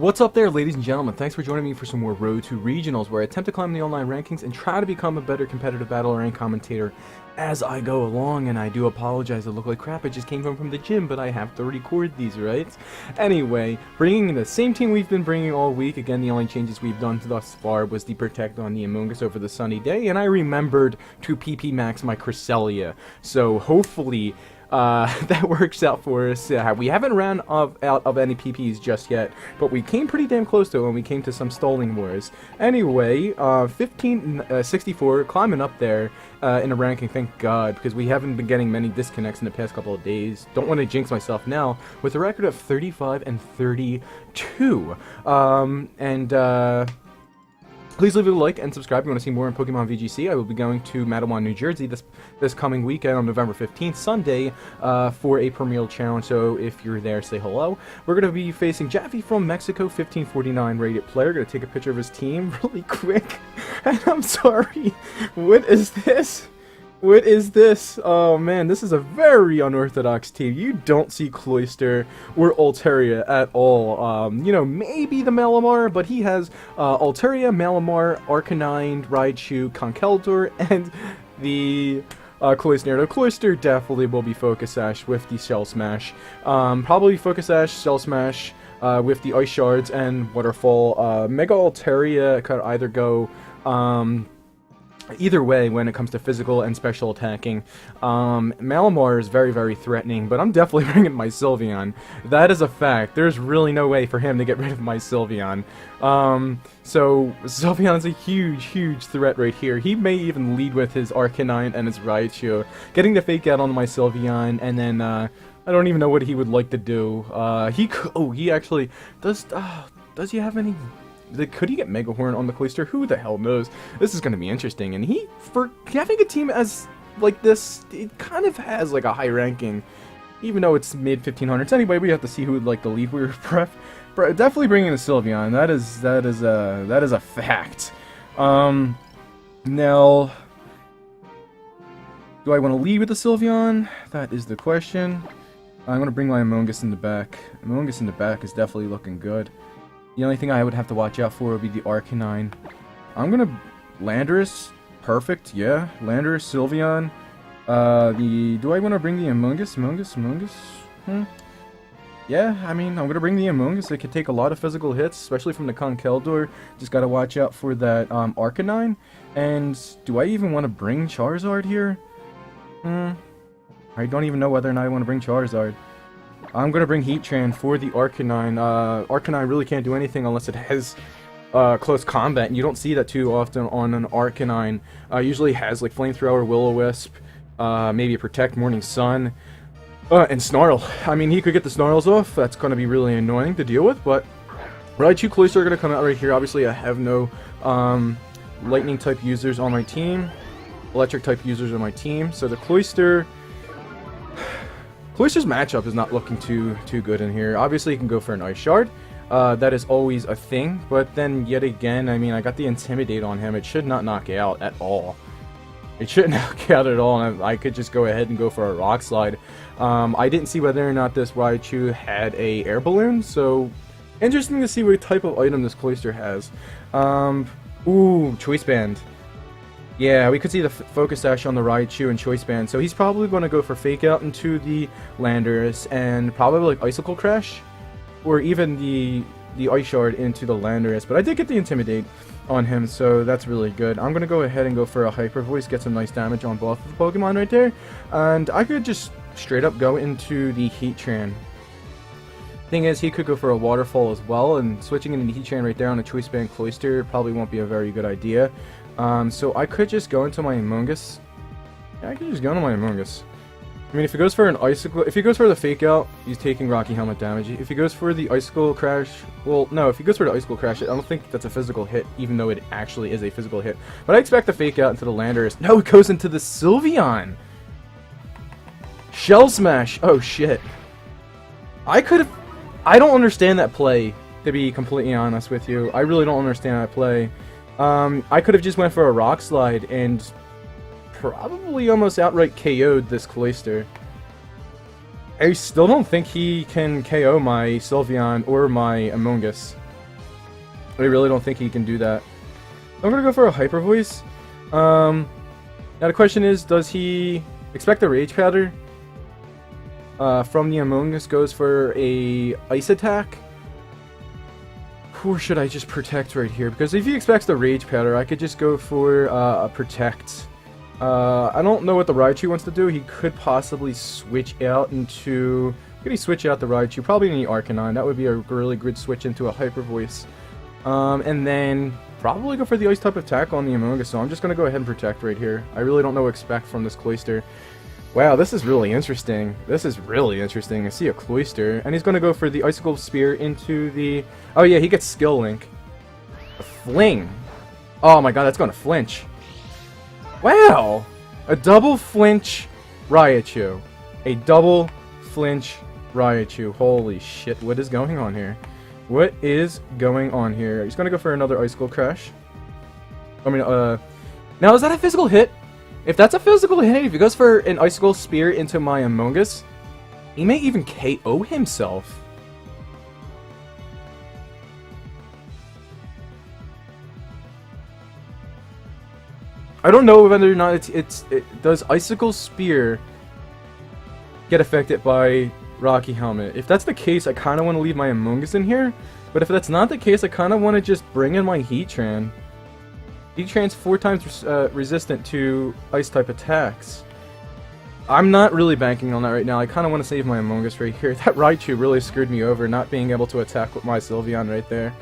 What's up there, ladies and gentlemen? Thanks for joining me for some more Road to Regionals, where I attempt to climb the online rankings and try to become a better competitive battler and commentator as I go along. And I do apologize, I look like crap. I just came home from the gym, but I have to record these, right? Anyway, bringing in the same team we've been bringing all week. Again, the only changes we've done thus far was the Protect on the Among Us over the sunny day, and I remembered to PP max my Cresselia. So hopefully that works out for us. We haven't ran out of any PPs just yet, but we came pretty damn close to it when we came to some stalling wars. Anyway, 1564, climbing up there in a ranking, thank God, because we haven't been getting many disconnects in the past couple of days. Don't want to jinx myself now, with a record of 35 and 32. Please leave a like and subscribe if you want to see more on Pokémon VGC. I will be going to Mattawan, New Jersey this coming weekend on November 15th, Sunday, for a Premier Challenge. So if you're there, say hello. We're going to be facing Jaffe from Mexico, 1549 rated player. Going to take a picture of his team really quick. And I'm sorry. What is this? What is this? Oh man, this is a very unorthodox team. You don't see Cloyster or Altaria at all. You know, maybe the Malamar, but he has Altaria, Malamar, Arcanine, Raichu, Conkeldurr, and the Cloyster. Now, Cloyster definitely will be Focus Sash with the Shell Smash. Probably Focus Sash, Shell Smash with the Ice Shards and Waterfall. Mega Altaria could either go either way when it comes to physical and special attacking. Malamar is very, very threatening, but I'm definitely bringing my Sylveon. That is a fact. There's really no way for him to get rid of my Sylveon. So Sylveon is a huge, huge threat right here. He may even lead with his Arcanine and his Raichu. Getting the Fake Out on my Sylveon, and then, I don't even know what he would like to do. He actually does he have any... Could he get Mega Horn on the Cloyster? Who the hell knows? This is going to be interesting. And for having a team as like this, it kind of has like a high ranking, even though it's mid 1500s. Anyway, we have to see who would like the lead. We were definitely bringing the Sylveon. That is a fact. Now, do I want to lead with the Sylveon? That is the question. I'm going to bring my Among Us in the back. Among Us in the back is definitely looking good. The only thing I would have to watch out for would be the Arcanine. I'm gonna... Landorus. Perfect, yeah. Landorus, Sylveon. Do I want to bring the Among Us? Yeah, I mean, I'm gonna bring the Among Us. It could take a lot of physical hits, especially from the Conkeldurr. Just gotta watch out for that Arcanine. And do I even want to bring Charizard here? I don't even know whether or not I want to bring Charizard. I'm going to bring Heatran for the Arcanine. Arcanine really can't do anything unless it has close combat, and you don't see that too often on an Arcanine. Usually has like Flamethrower, Will-O-Wisp, maybe a Protect, Morning Sun, and Snarl. I mean, he could get the Snarls off. That's going to be really annoying to deal with, but Raichu, Cloyster are going to come out right here. Obviously, I have no Lightning-type users on my team, Electric-type users on my team, so the Cloyster's matchup is not looking too good in here. Obviously, you can go for an Ice Shard. That is always a thing. But then, yet again, I mean, I got the Intimidate on him. It should not knock out at all. It shouldn't knock out at all. And I could just go ahead and go for a Rock Slide. I didn't see whether or not this Raichu had a Air Balloon. So, interesting to see what type of item this Cloyster has. Ooh, Choice Band. Yeah, we could see the Focus Sash on the Raichu and Choice Band, so he's probably going to go for Fake Out into the Landorus, and probably like Icicle Crash, or even the Ice Shard into the Landorus, but I did get the Intimidate on him, so that's really good. I'm going to go ahead and go for a Hyper Voice, get some nice damage on both of the Pokemon right there, and I could just straight up go into the Heatran. Thing is, he could go for a Waterfall as well, and switching into the Heatran right there on a Choice Band Cloyster probably won't be a very good idea. So I could just go into my Among Us. Yeah, I could just go into my Among Us. I mean, if he goes for an Icicle, if he goes for the Fake Out, he's taking Rocky Helmet damage. If he goes for the Icicle Crash, well, no, if he goes for the Icicle Crash, I don't think that's a physical hit, even though it actually is a physical hit. But I expect the Fake Out into the Landorus. No, it goes into the Sylveon! Shell Smash! Oh, shit. I don't understand that play, to be completely honest with you. I really don't understand that play. I could have just went for a Rock Slide and probably almost outright KO'd this Cloyster. I still don't think he can KO my Sylveon or my Among Us. I really don't think he can do that. I'm gonna go for a Hyper Voice. Now the question is, does he expect the Rage Powder? From the Among Us goes for a Ice Attack. Or should I just Protect right here? Because if he expects the Rage Powder, I could just go for a Protect. I don't know what the Raichu wants to do. He could possibly switch out into... Could he switch out the Raichu? Probably in the Arcanine. That would be a really good switch into a Hyper Voice. And then probably go for the Ice type attack on the Among Us. So I'm just going to go ahead and Protect right here. I really don't know what to expect from this Cloyster. Wow, this is really interesting. This is really interesting. I see a Cloyster. And he's going to go for the Icicle Spear into the... Oh yeah, he gets Skill Link. A Fling. Oh my god, that's going to flinch. Wow! A double flinch Raichu. A double flinch Raichu. Holy shit, what is going on here? What is going on here? He's going to go for another Icicle Crash. I mean, now is that a physical hit? If that's a physical hit, if he goes for an Icicle Spear into my Among Us, he may even KO himself. I don't know whether or not does Icicle Spear get affected by Rocky Helmet. If that's the case, I kind of want to leave my Among Us in here. But if that's not the case, I kind of want to just bring in my Heatran. Heatran's 4 times resistant to Ice-type attacks. I'm not really banking on that right now. I kind of want to save my Among Us right here. That Raichu really screwed me over, not being able to attack with my Sylveon right there.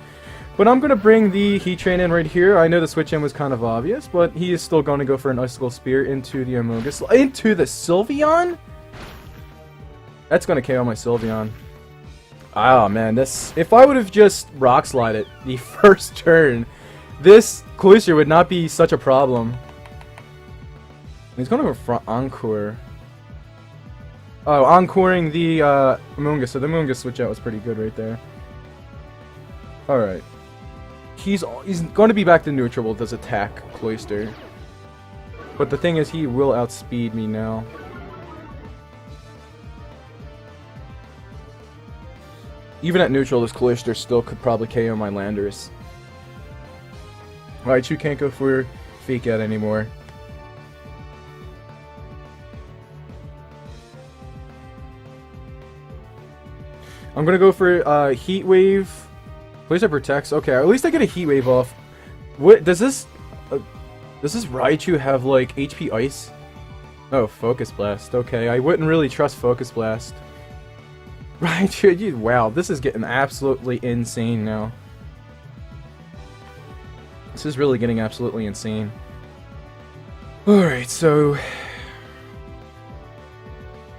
But I'm going to bring the Heatran in right here. I know the switch in was kind of obvious, but he is still going to go for an Icicle Spear into the Among Us. Into the Sylveon? That's going to KO my Sylveon. Oh man, this... If I would have just Rock Slide it the first turn, this Cloyster would not be such a problem. He's going to go for Encore. Oh, Encoring the Among Us. So the Among Us switch out was pretty good right there. Alright. He's going to be back to neutral with this attack Cloyster. But the thing is, he will outspeed me now. Even at neutral, this Cloyster still could probably KO my Landorus. Raichu can't go for Fake Out anymore. I'm gonna go for Heat Wave. Cloyster protects. Okay, at least I get a Heat Wave off. What does this Raichu have like HP Ice? Oh, Focus Blast. Okay, I wouldn't really trust Focus Blast. Raichu, wow, this is getting absolutely insane now. This is really getting absolutely insane. Alright, so...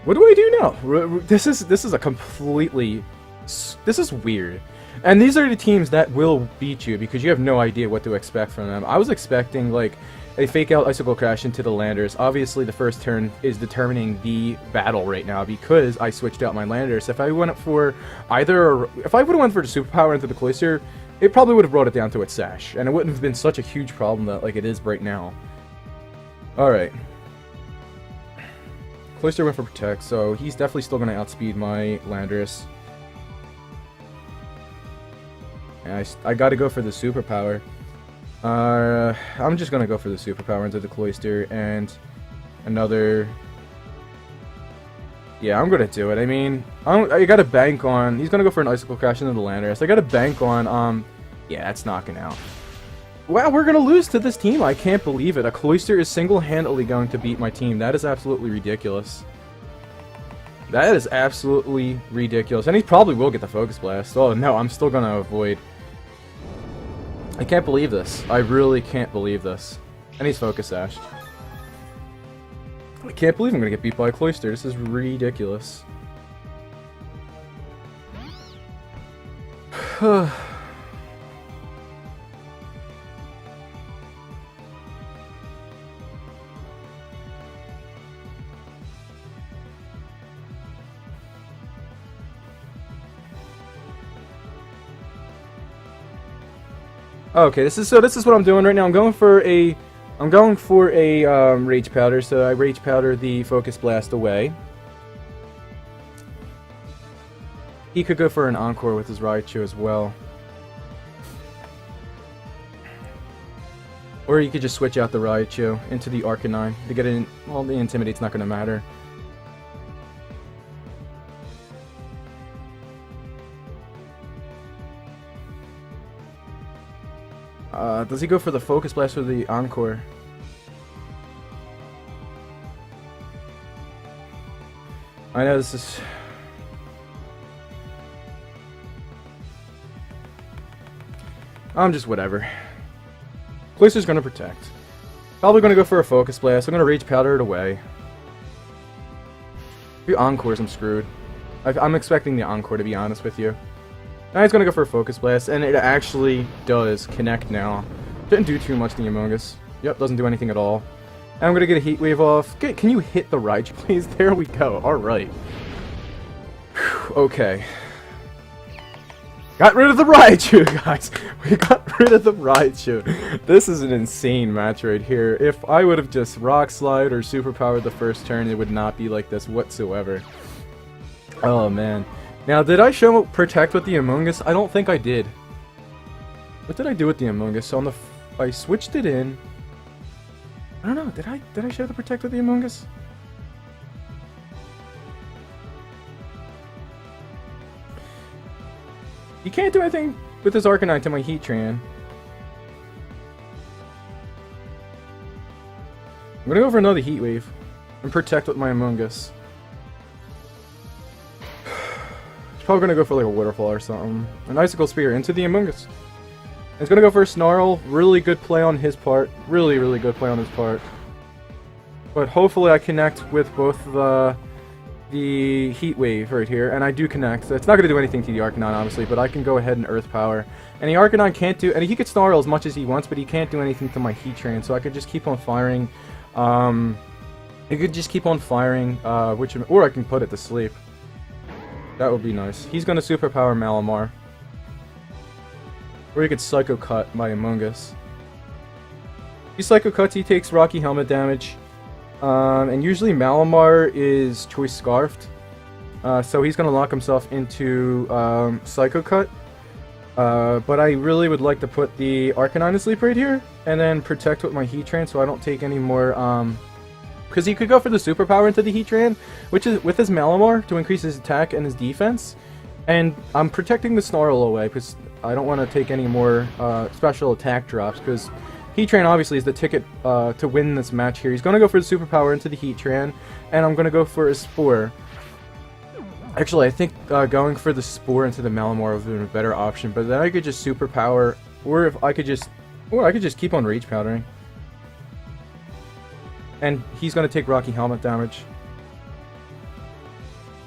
What do I do now? This is a completely... This is weird. And these are the teams that will beat you because you have no idea what to expect from them. I was expecting, like, a Fake Out Icicle Crash into the Landorus. Obviously, the first turn is determining the battle right now because I switched out my Landorus. If I went for either... If I would have went for the Superpower into the Cloyster, it probably would have brought it down to its Sash. And it wouldn't have been such a huge problem that, like it is right now. Alright. Cloyster went for Protect, so he's definitely still going to outspeed my Landorus. And I gotta go for the Superpower. I'm just gonna go for the Superpower into the Cloyster and another... Yeah, I'm gonna do it. I mean, I gotta bank on... He's gonna go for an Icicle Crash into the Landorus. I gotta bank on, yeah, that's knocking out. Wow, we're gonna lose to this team. I can't believe it. A Cloyster is single-handedly going to beat my team. That is absolutely ridiculous. That is absolutely ridiculous. And he probably will get the Focus Blast. Oh no, I'm still gonna avoid. I can't believe this. I really can't believe this. And he's Focus Sashed. I can't believe I'm gonna get beat by a Cloyster. This is ridiculous. Okay, this is what I'm doing right now. I'm going for a Rage Powder, so I Rage Powder the Focus Blast away. He could go for an Encore with his Raichu as well. Or you could just switch out the Raichu into the Arcanine to get in. Well, the Intimidate's not going to matter. Does he go for the Focus Blast or the Encore? I know this is... I'm just whatever. Cloyster's gonna protect. Probably gonna go for a Focus Blast. I'm gonna Rage Powder it away. If he Encores, I'm screwed. I'm expecting the Encore, to be honest with you. Now he's gonna go for a Focus Blast, and it actually does connect now. Didn't do too much to the Among Us. Yep, doesn't do anything at all. And I'm gonna get a Heat Wave off. Can you hit the Raichu, please? There we go. Alright. Okay. Got rid of the Raichu, guys! We got rid of the Raichu. This is an insane match right here. If I would have just Rock Slide or Superpowered the first turn, it would not be like this whatsoever. Oh, man. Now, did I show Protect with the Among Us? I don't think I did. What did I do with the Among Us? So on the... I switched it in. I don't know. Did I show the Protect with the Among Us? You can't do anything with this Arcanine to my Heatran. I'm gonna go for another Heat Wave and Protect with my Among Us. He's probably gonna go for like a Waterfall or something. An Icicle Spear into the Among Us. He's gonna go for a Snarl. Really good play on his part. Really, really good play on his part. But hopefully I connect with both the Heat Wave right here, and I do connect. So it's not going to do anything to the Arcanine, obviously, but I can go ahead and Earth Power. And the Arcanine can't do... And he could Snarl as much as he wants, but he can't do anything to my Heatran, so I could just keep on firing. It could just keep on firing, or I can put it to sleep. That would be nice. He's going to Superpower Malamar. Or he could Psycho Cut my Among Us. If he Psycho Cuts, he takes Rocky Helmet damage. And usually Malamar is Choice Scarfed. So he's going to lock himself into Psycho Cut. But I really would like to put the Arcanine to sleep right here. And then Protect with my Heatran so I don't take any more... Because he could go for the Superpower into the Heatran, which is with his Malamar to increase his attack and his defense. And I'm protecting the Snarl away because I don't want to take any more special attack drops because Heatran obviously is the ticket to win this match here. He's going to go for the Superpower into the Heatran, and I'm going to go for a Spore. Actually, I think going for the Spore into the Malamar would have been a better option, but then I could just Superpower, or if I could just, keep on Rage Powdering. And he's going to take Rocky Helmet damage.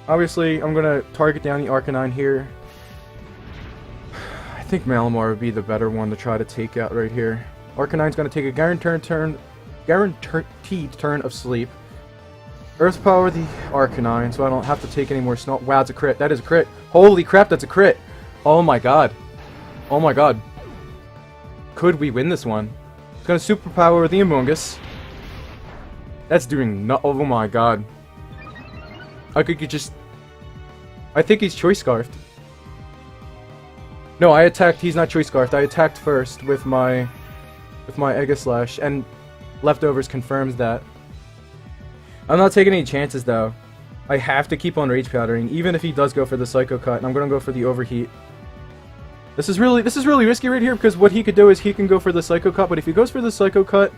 Obviously, I'm going to target down the Arcanine here. I think Malamar would be the better one to try to take out right here. Arcanine's going to take a guaranteed turn of sleep. Earth Power the Arcanine, so I don't have to take any more snow. Wow, it's a crit. That is a crit. Holy crap, that's a crit. Oh my god. Oh my god. Could we win this one? It's going to Superpower the Among Us. That's doing no... Oh my god. I could just... I think he's Choice Scarfed. No, I attacked... He's not Choice Scarfed. I attacked first with my Aegislash, and Leftovers confirms that. I'm not taking any chances, though. I have to keep on Rage Powdering, even if he does go for the Psycho Cut, and I'm going to go for the Overheat. This is really risky right here, because what he could do is he can go for the Psycho Cut, but if he goes for the Psycho Cut,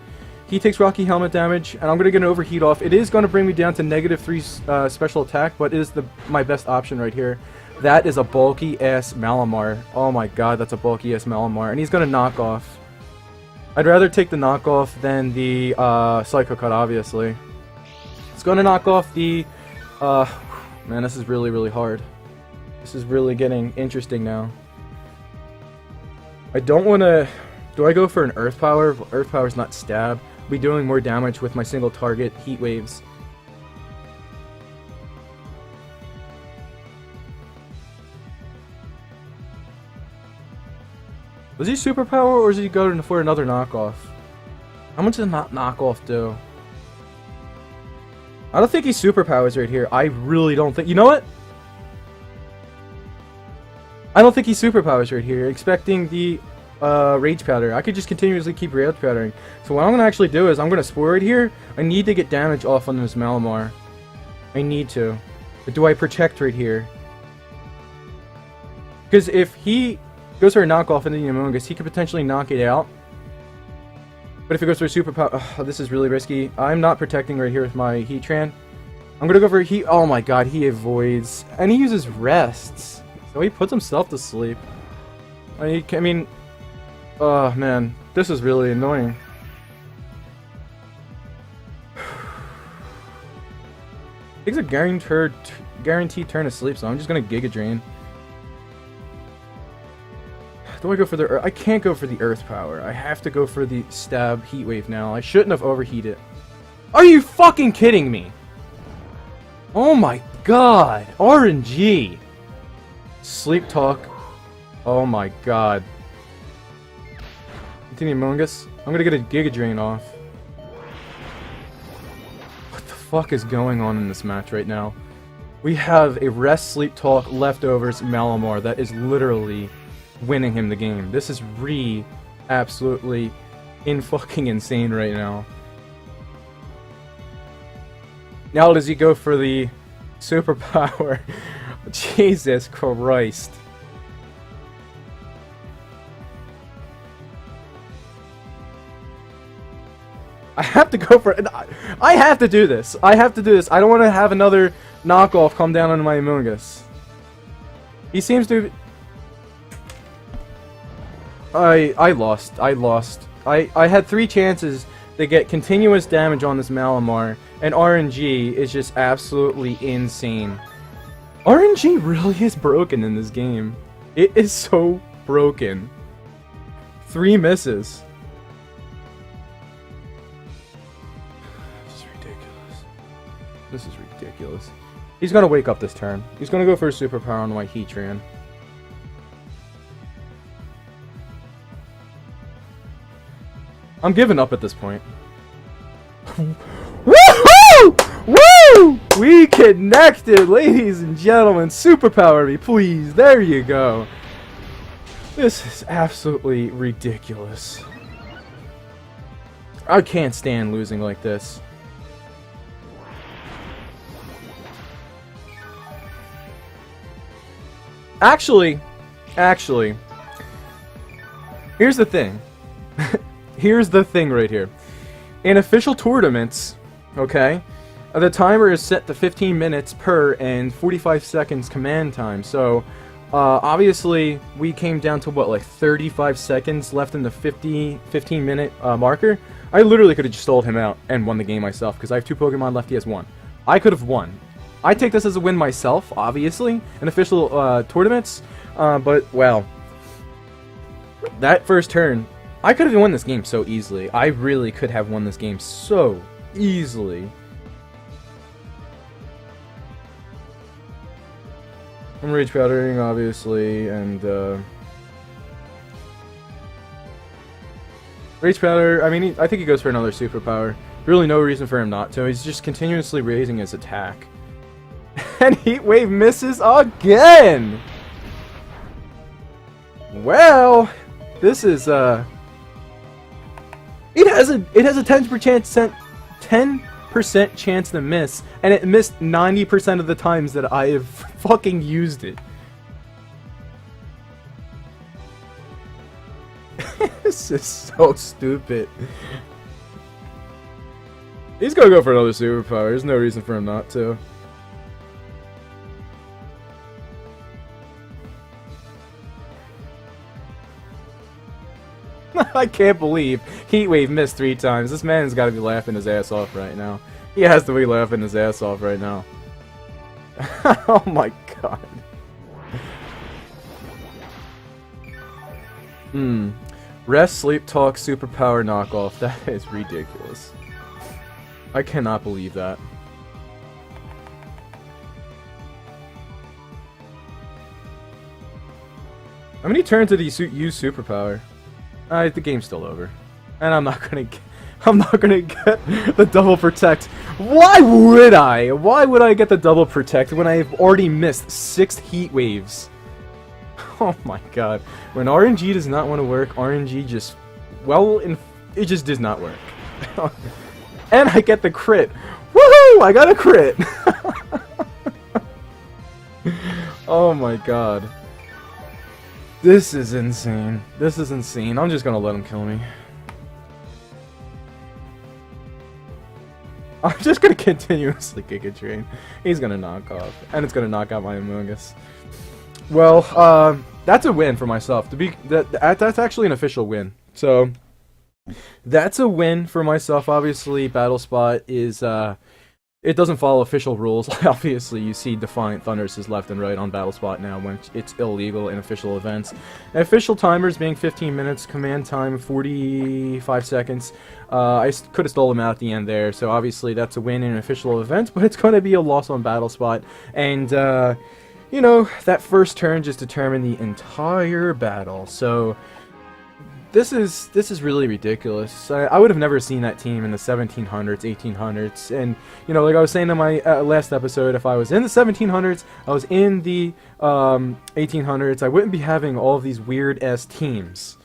he takes Rocky Helmet damage, and I'm going to get an Overheat off. It is going to bring me down to -3 special attack, but it is my best option right here. That is a bulky-ass Malamar. Oh my god, that's a bulky-ass Malamar, and he's going to knock off. I'd rather take the knockoff than the Psycho Cut, obviously. It's going to knock off the... man, this is really, really hard. This is really getting interesting now. I don't want to... Do I go for an Earth Power? Earth Power's not Stab. I'll be doing more damage with my single target Heat Waves. Was he Superpower, or is he going for another knockoff? How much does knockoff do? I don't think he's Superpowers right here. I really don't think... You know what? I don't think he's Superpowers right here. Expecting the Rage Powder. I could just continuously keep Rage Powdering. So what I'm going to actually do is I'm going to Spore right here. I need to get damage off on this Malamar. I need to. But do I Protect right here? Because if he goes for a knockoff into the Amoonguss, he could potentially knock it out. But if it goes for a superpower, oh, this is really risky. I'm not protecting right here with my Heatran. I'm gonna go for Heat. Oh my god, he avoids. And he uses rests. So he puts himself to sleep. I mean, oh man, this is really annoying. He's a guaranteed turn to sleep, so I'm just gonna Giga Drain. Do I go for the Earth? I can't go for the Earth Power. I have to go for the Stab Heat Wave now. I shouldn't have overheated. Are you fucking kidding me? Oh my god. RNG. Sleep Talk. Oh my god. Continue Amoonguss. I'm gonna get a Giga Drain off. What the fuck is going on in this match right now? We have a Rest Sleep Talk Leftovers Malamar that is literally winning him the game. This is absolutely fucking insane right now. Now does he go for the superpower? Jesus Christ. I have to go for it. I have to do this. I have to do this. I don't want to have another knockoff come down on my Amoonguss. He seems to... I lost. I had 3 chances to get continuous damage on this Malamar, and RNG is just absolutely insane. RNG really is broken in this game. It is so broken. 3 misses. This is ridiculous. This is ridiculous. He's gonna wake up this turn. He's gonna go for a superpower on my Heatran. I'm giving up at this point. Woohoo! Woo! We connected, ladies and gentlemen. Superpower me, please. There you go. This is absolutely ridiculous. I can't stand losing like this. Actually, here's the thing. Here's the thing right here. In official tournaments, okay, the timer is set to 15 minutes per and 45 seconds command time. So, obviously, we came down to what, like 35 seconds left in the 15-minute marker. I literally could have just stalled him out and won the game myself because I have 2 Pokemon left. He has 1. I could have won. I take this as a win myself, obviously, in official tournaments. But, well, that first turn, I could have won this game so easily. I really could have won this game so easily. I'm Rage Powdering, obviously, and Rage Powder, I mean, I think he goes for another superpower. Really no reason for him not to. He's just continuously raising his attack. And Heat Wave misses again! Well, this is, It has a 10% chance to miss, and it missed 90% of the times that I have fucking used it. This is so stupid. He's gonna go for another superpower. There's no reason for him not to. I can't believe Heat Wave missed 3 times. This man's got to be laughing his ass off right now. He has to be laughing his ass off right now. Oh my god. Rest, Sleep Talk, Superpower Knockoff. That is ridiculous. I cannot believe that. How many turns did he use Superpower? The game's still over, and I'm not gonna get the double protect. Why would I? Why would I get the double protect when I've already missed 6 Heat Waves? Oh my god. When RNG does not want to work, RNG just, well, it just does not work. And I get the crit. Woohoo! I got a crit! Oh my god. This is insane. This is insane. I'm just gonna let him kill me. I'm just gonna continuously kick a train. He's gonna knock off. And it's gonna knock out my Among Us. Well, that's a win for myself. That's actually an official win. So, that's a win for myself. Obviously, Battle Spot is, it doesn't follow official rules. Obviously, you see Defiant Thunders left and right on Battle Spot now when it's illegal in official events. And official timers being 15 minutes, command time 45 seconds. I could have stole them out at the end there, so obviously that's a win in an official event, but it's going to be a loss on Battle Spot. And, you know, that first turn just determined the entire battle. So this is really ridiculous. I would have never seen that team in the 1700s, 1800s, and you know, like I was saying in my last episode, if I was in the 1700s, I was in the 1800s, I wouldn't be having all of these weird ass teams.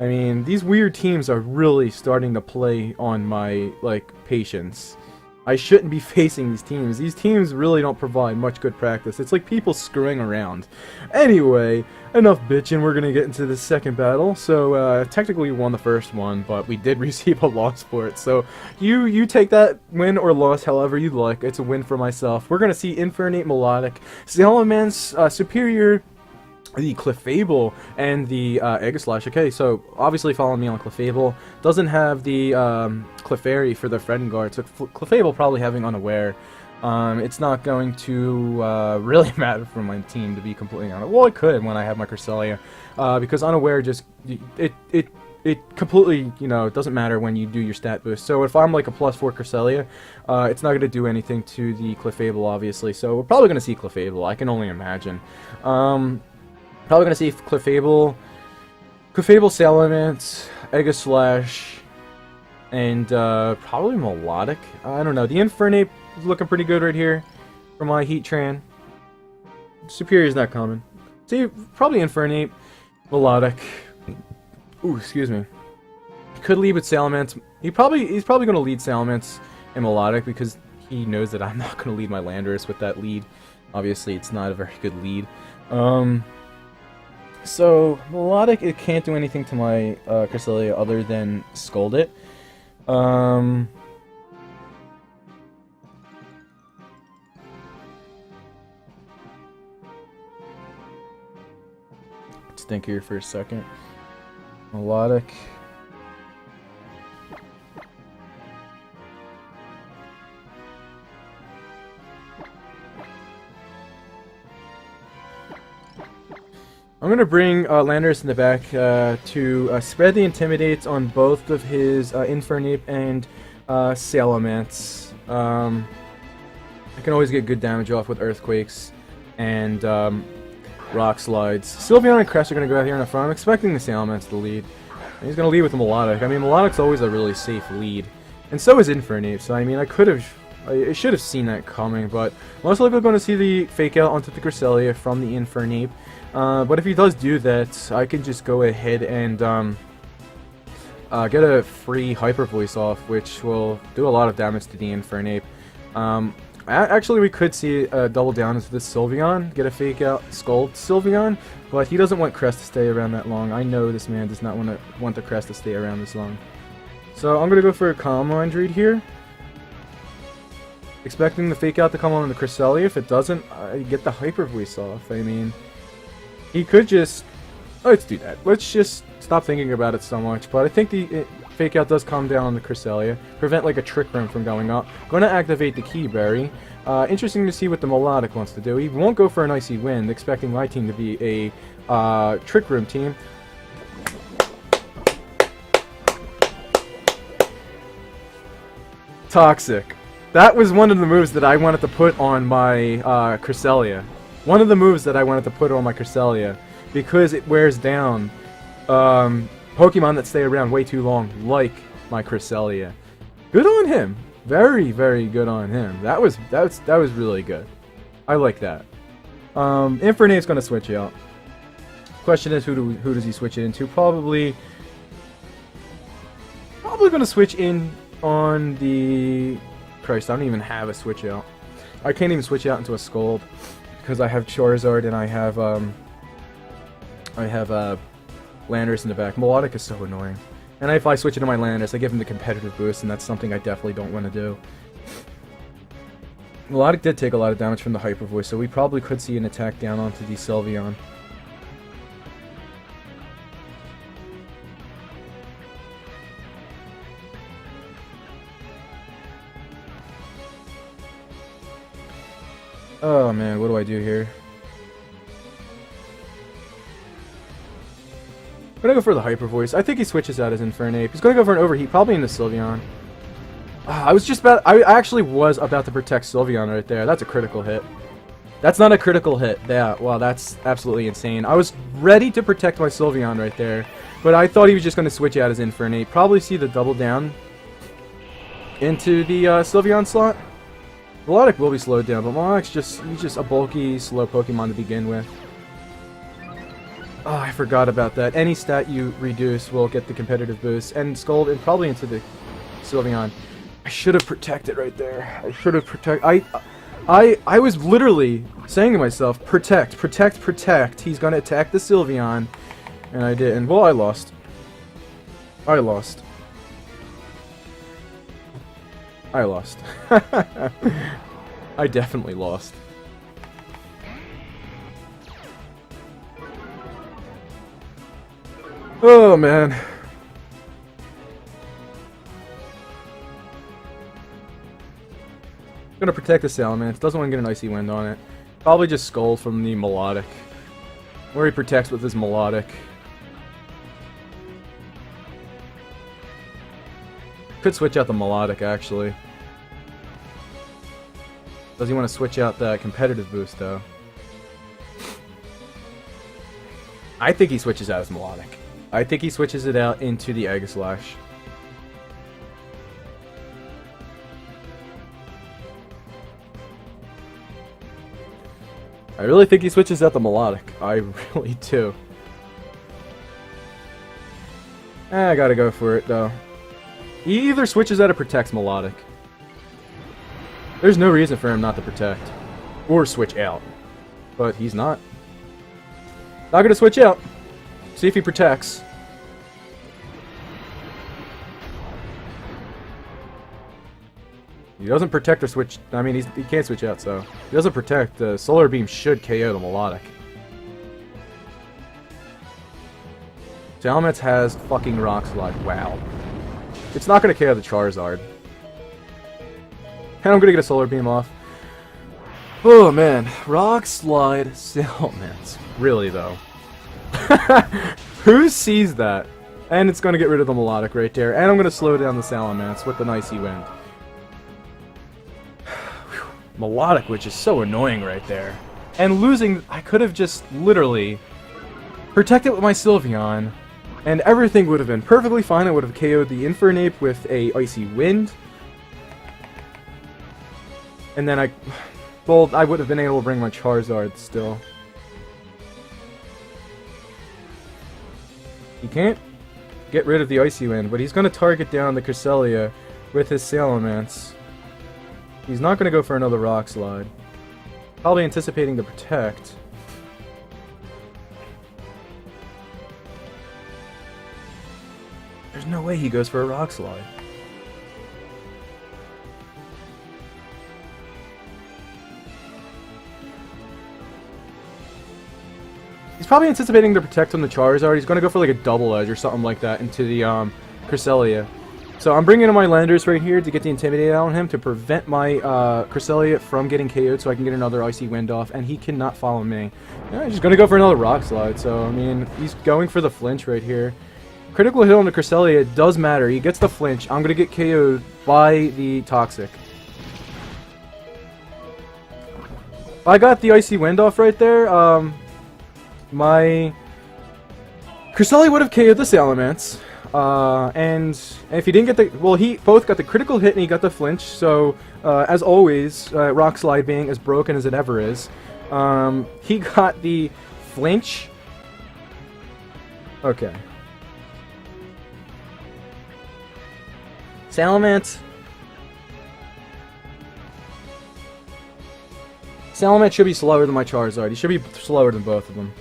I mean, these weird teams are really starting to play on my like patience. I shouldn't be facing these teams. These teams really don't provide much good practice. It's like people screwing around. Anyway, enough bitching. We're going to get into the second battle. So, technically we won the first one, but we did receive a loss for it. So, you take that win or loss however you like. It's a win for myself. We're going to see Infernape Melodic. Salamence superior, the Clefable, and the Aegislash. Okay, so obviously follow me on Clefable. Doesn't have the Clefairy for the Friend Guard, so Clefable probably having Unaware. It's not going to really matter for my team, to be completely honest. Well, it could when I have my Cresselia, because Unaware just, it completely, you know, it doesn't matter when you do your stat boost. So if I'm like a +4 Cresselia, it's not going to do anything to the Clefable, obviously. So we're probably going to see Clefable, I can only imagine. Probably gonna see Clefable, Salamence, Aegislash, and probably Melodic. I don't know. The Infernape is looking pretty good right here for my Heatran. Superior's not coming. See, probably Infernape, Melodic. Ooh, excuse me. Could lead with Salamence. He's probably gonna lead Salamence and Melodic because he knows that I'm not gonna lead my Landorus with that lead. Obviously, it's not a very good lead. So, Melodic, it can't do anything to my Cresselia other than Scold it. Let's think here for a second. Melodic. I'm going to bring Landorus in the back to spread the Intimidates on both of his Infernape and Salamence. I can always get good damage off with Earthquakes and Rock Slides. Sylveon and Crest are going to go out here in the front. I'm expecting the Salamence to lead. And he's going to lead with the Melodic. I mean, Melodic's always a really safe lead. And so is Infernape, so I mean, I should have seen that coming, but most likely we're going to see the Fake Out onto the Cresselia from the Infernape. But if he does do that, I can just go ahead and get a free Hyper Voice off, which will do a lot of damage to the Infernape. Actually, we could see a double down into this Sylveon, get a Fake Out Scold Sylveon, but he doesn't want Crest to stay around that long. I know this man does not want the Crest to stay around this long. So I'm going to go for a Calm Mind Read here. Expecting the Fake Out to come on the Cresselia. If it doesn't, I get the Hyper Voice off. I mean, he could just... Oh, let's do that. Let's just stop thinking about it so much. But I think the Fake Out does calm down on the Cresselia. Prevent like a Trick Room from going up. Going to activate the Key Berry. Interesting to see what the Melodic wants to do. He won't go for an Icy Wind, expecting my team to be a Trick Room team. Toxic. That was one of the moves that I wanted to put on my Cresselia. One of the moves that I wanted to put on my Cresselia. Because it wears down Pokemon that stay around way too long, like my Cresselia. Good on him. Very, very good on him. That was really good. I like that. Infernape's going to switch out. Question is, who does he switch it into? Probably gonna switch in on the... Christ, I don't even have a switch out. I can't even switch out into a Scold because I have Charizard and I have Landorus in the back. Melodic is so annoying. And if I switch into my Landorus, I give him the competitive boost, and that's something I definitely don't want to do. Melodic did take a lot of damage from the Hyper Voice, so we probably could see an attack down onto the Sylveon. Oh man, what do I do here? I'm gonna go for the Hyper Voice. I think he switches out his Infernape. He's gonna go for an Overheat, probably into Sylveon. I actually was about to protect Sylveon right there. That's a critical hit. That's not a critical hit. Yeah, wow, that's absolutely insane. I was ready to protect my Sylveon right there, but I thought he was just gonna switch out his Infernape. Probably see the double down into the Sylveon slot. Melodic will be slowed down, but Melodic's he's just a bulky, slow Pokemon to begin with. Oh, I forgot about that. Any stat you reduce will get the competitive boost, and Scold, and probably into the Sylveon. I should have protected right there. I should have protected. I was literally saying to myself, protect, protect, protect. He's gonna attack the Sylveon, and I didn't. Well, I lost. I lost. I lost. I definitely lost. Oh man. Gonna protect the Salamence. Doesn't want to get an Icy Wind on it. Probably just Skull from the Melodic. Where he protects with his Melodic. Could switch out the Melodic, actually. Does he want to switch out the competitive boost, though? I think he switches out his Melodic. I think he switches it out into the Egg Slash. I really think he switches out the Melodic. I really do. I gotta go for it, though. He either switches out or protects Melodic. There's no reason for him not to protect. Or switch out. But he's not. Not gonna switch out. See if he protects. He doesn't protect or switch. I mean, he can't switch out, so. He doesn't protect. The Solar Beam should KO the Melodic. Salamence has fucking Rock Slide. Wow. It's not going to KO the Charizard. And I'm going to get a Solar Beam off. Oh, man. Rock Slide Salamence. Really, though. Who sees that? And it's going to get rid of the Melodic right there. And I'm going to slow down the Salamence with the Icy Wind. Melodic, which is so annoying right there. And losing, I could have just literally protected with my Sylveon. And everything would have been perfectly fine. I would have KO'd the Infernape with a Icy Wind. And then I would have been able to bring my Charizard still. He can't get rid of the Icy Wind, but he's going to target down the Cresselia with his Salamence. He's not going to go for another Rock Slide. Probably anticipating the Protect. There's no way he goes for a Rock Slide. He's probably anticipating the Protect on the Charizard. He's going to go for like a Double Edge or something like that into the Cresselia. So I'm bringing in my Landorus right here to get the Intimidate out on him to prevent my Cresselia from getting KO'd so I can get another Icy Wind off, and he cannot follow me. Yeah, he's just going to go for another Rock Slide, so I mean, he's going for the flinch right here. Critical hit on the Cresselia does matter. He gets the flinch. I'm going to get KO'd by the Toxic. I got the Icy Wind off right there. My Cresselia would have KO'd the Salamence. And if he didn't get the... Well, he both got the critical hit and he got the flinch, so, as always, Rock Slide being as broken as it ever is, he got the flinch Okay. Salamence. Salamence should be slower than my Charizard. He should be slower than both of them.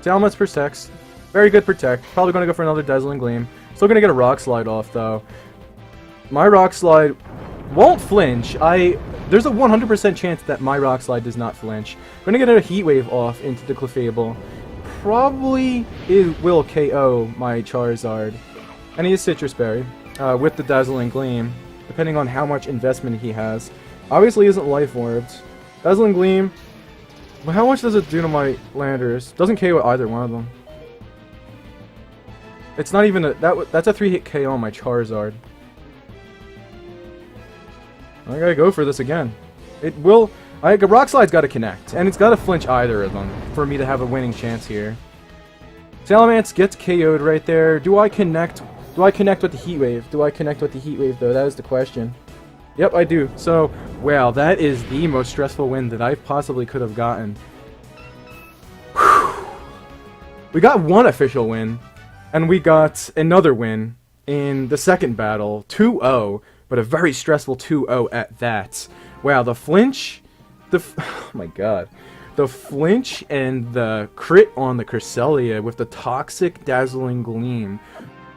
Salamence protects. Very good protect. Probably going to go for another Dazzling Gleam. Still going to get a Rock Slide off, though. My Rock Slide won't flinch. There's a 100% chance that my Rock Slide does not flinch. I'm going to get a Heat Wave off into the Clefable. Probably it will KO my Charizard. And he is Citrus Berry with the Dazzling Gleam, depending on how much investment he has. Obviously isn't Life Orbed. Dazzling Gleam, but how much does it do to my Landers? Doesn't KO either one of them. It's not even a... That's a 3-hit KO on my Charizard. I gotta go for this again. It will... Rock Slide's gotta connect, and it's gotta flinch either of them for me to have a winning chance here. Salamence gets KO'd right there. Do I connect? Do I connect with the Heat Wave? Do I connect with the Heat Wave, though? That is the question. Yep, I do. So, wow, that is the most stressful win that I possibly could have gotten. Whew. We got one official win, and we got another win in the second battle, 2-0, but a very stressful 2-0 at that. Wow, the flinch, oh my god. The flinch and the crit on the Cresselia with the Toxic Dazzling Gleam.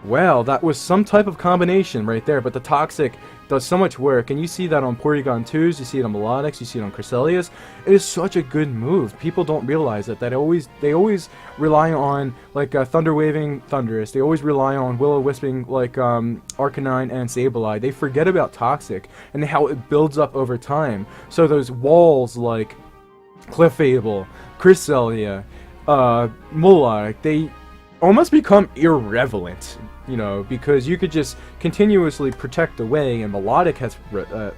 Well, that was some type of combination right there, but the Toxic does so much work, and you see that on Porygon 2s, you see it on Melodics, you see it on Cresselias. It is such a good move. People don't realize it, that they always rely on, like, Thunder Waving Thundurus. They always rely on Will-O-Wisping, like, Arcanine and Sableye. They forget about Toxic, and how it builds up over time. So those walls, like Clefable, Cresselia, Melodic, they almost become irrelevant, you know, because you could just continuously protect away, and Melodic has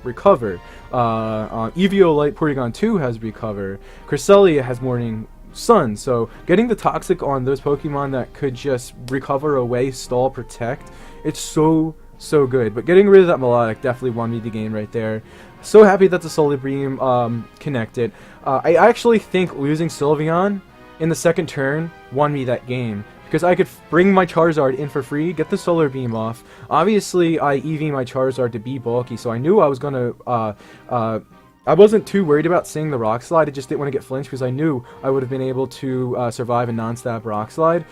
recovered. Eviolite Porygon 2 has recovered. Cresselia has Morning Sun, so getting the Toxic on those Pokemon that could just recover away, stall, protect, it's so good. But getting rid of that Melodic definitely won me the game right there. So happy that the Solar Beam connected. I actually think losing Sylveon in the second turn won me that game, because I could bring my Charizard in for free, get the Solar Beam off. Obviously, I EV my Charizard to be bulky, so I knew I was gonna, I wasn't too worried about seeing the Rock Slide. I just didn't want to get flinched, because I knew I would have been able to survive a non-stab Rock Slide.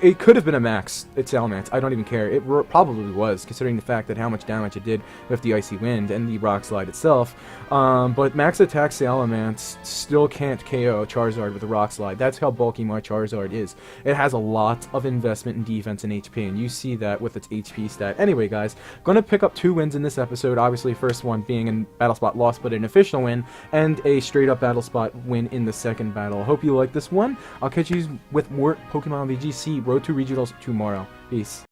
It could have been a max at Salamence. I don't even care. It probably was, considering the fact that how much damage it did with the Icy Wind and the Rock Slide itself. But max attack Salamence still can't KO Charizard with a Rock Slide. That's how bulky my Charizard is. It has a lot of investment in defense and HP, and you see that with its HP stat. Anyway, guys, gonna pick up 2 wins in this episode. Obviously, first one being a Battle Spot loss, but an official win, and a straight up Battle Spot win in the second battle. Hope you like this one. I'll catch you with more Pokemon VGC Road to Regionals tomorrow. Peace.